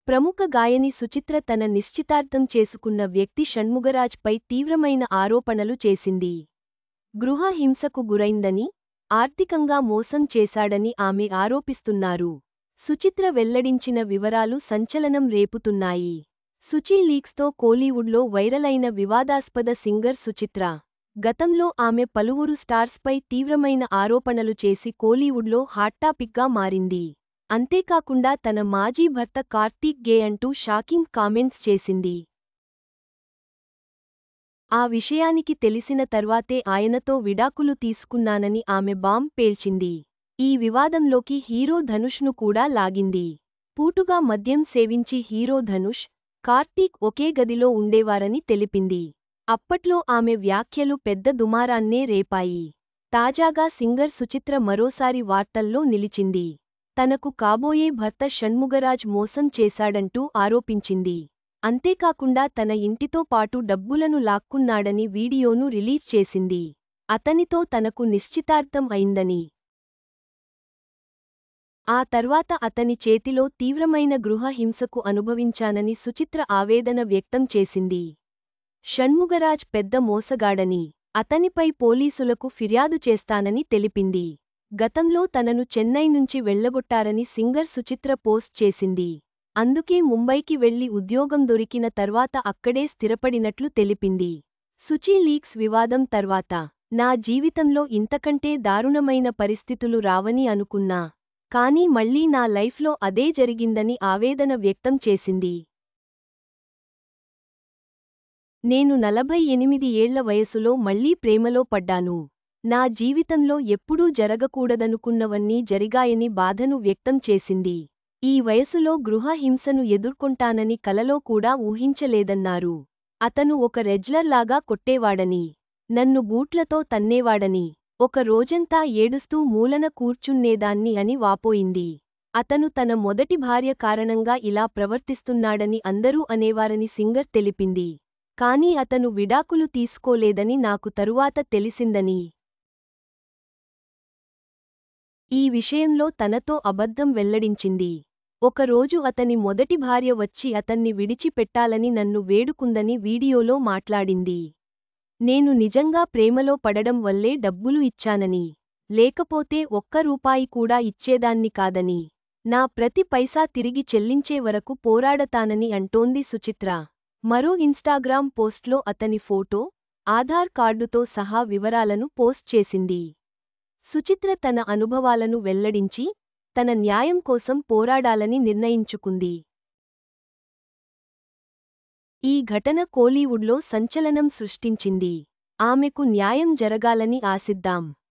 ప్రముఖ గాయని సుచిత్ర తన నిశ్చితార్థం చేసుకున్న వ్యక్తి షణ్ముగరాజ్ పై తీవ్రమైన ఆరోపణలు చేసింది. గృహ హింసకు గురైందని, ఆర్థికంగా మోసం చేశాడని ఆమె ఆరోపిస్తున్నారు. సుచిత్ర వెల్లడించిన వివరాలు సంచలనం రేపుతున్నాయి. సుచి లీక్స్తో కోలీవుడ్లో వైరలైన వివాదాస్పద సింగర్ సుచిత్ర. గతంలో ఆమె పలువురు స్టార్స్పై తీవ్రమైన ఆరోపణలు చేసి కోలీవుడ్లో హాట్ టాపిక్గా మారింది. అంతేకాకుండా తన మాజీ భర్త కార్తీక్ గే అంటూ షాకింగ్ కామెంట్స్ చేసింది. ఆ విషయానికి తెలిసిన తర్వాతే ఆయనతో విడాకులు తీసుకున్నానని ఆమె బాంబ్ పేల్చింది. ఈ వివాదంలోకి హీరో ధనుష్ను కూడా లాగింది. పూటుగా మద్యం సేవించి హీరో ధనుష్, కార్తీక్ ఒకే గదిలో ఉండేవారని తెలిపింది. అప్పట్లో ఆమె వ్యాఖ్యలు పెద్ద దుమారాన్నే రేపాయి. తాజాగా సింగర్ సుచిత్ర మరోసారి వార్తల్లో నిలిచింది. తనకు కాబోయే భర్త షణ్ముగరాజ్ మోసం చేశాడంటూ ఆరోపించింది. అంతేకాకుండా తన ఇంటితో పాటు డబ్బులను లాక్కున్నాడని వీడియోను రిలీజ్ చేసింది. అతనితో తనకు నిశ్చితార్థం అయిందని, ఆ తర్వాత అతని చేతిలో తీవ్రమైన గృహ హింసకు అనుభవించానని సుచిత్ర ఆవేదన వ్యక్తం చేసింది. షణ్ముగరాజ్ పెద్ద మోసగాడని, అతనిపై పోలీసులకు ఫిర్యాదు చేస్తానని తెలిపింది. గతంలో తనను చెన్నై నుంచి వెళ్లగొట్టారని సింగర్ సుచిత్ర పోస్ట్ చేసింది. అందుకే ముంబైకి వెళ్లి ఉద్యోగం దొరికిన తర్వాత అక్కడే స్థిరపడినట్లు తెలిపింది. సుచి లీక్స్ వివాదం తర్వాత నా జీవితంలో ఇంతకంటే దారుణమైన పరిస్థితులు రావని అనుకున్నా. కానీ మళ్లీ నా లైఫ్లో అదే జరిగిందని ఆవేదన వ్యక్తం చేసింది. నేను 48 ఏళ్ల వయసులో మళ్లీ ప్రేమలో పడ్డాను. నా జీవితంలో ఎప్పుడూ జరగకూడదనుకున్నవన్నీ జరిగాయని బాధను వ్యక్తం చేసింది. ఈ వయసులో గృహ హింసను ఎదుర్కొంటానని కలలో కూడా ఊహించలేదన్నారు. అతను ఒక రెజ్లర్ లాగా కొట్టేవాడని, నన్ను బూట్లతో తన్నేవాడని, ఒక రోజంతా ఏడుస్తూ మూలన కూర్చున్నేదాన్ని అని వాపోయింది. అతను తన మొదటి భార్య కారణంగా ఇలా ప్రవర్తిస్తున్నాడని అందరూ అనేవారని సింగర్ తెలిపింది. కానీ అతను విడాకులు తీసుకోలేదని నాకు తరువాత తెలిసిందని, ఈ విషయంలో తనతో అబద్ధం వెల్లడించింది. ఒకరోజు అతని మొదటి భార్య వచ్చి అతన్ని విడిచిపెట్టాలని నన్ను వేడుకుందని వీడియోలో మాట్లాడింది. నేను నిజంగా ప్రేమలో పడడం వల్లే డబ్బులు ఇచ్చానని, లేకపోతే ఒక్క రూపాయి కూడా ఇచ్చేదాన్ని కాదని, నా ప్రతి పైసా తిరిగి చెల్లించే వరకు పోరాడతానని అంటోంది సుచిత్ర. మరో ఇన్స్టాగ్రామ్ పోస్ట్లో అతని ఫోటో, ఆధార్ కార్డుతో సహా వివరాలను పోస్ట్ చేసింది. సుచిత్ర తన అనుభవాలను వెల్లడించి, తన న్యాయం కోసం పోరాడాలని నిర్ణయించుకుంది. ఈ ఘటన కోలీవుడ్లో సంచలనం సృష్టించింది. ఆమెకు న్యాయం జరగాలని ఆశిద్దాం.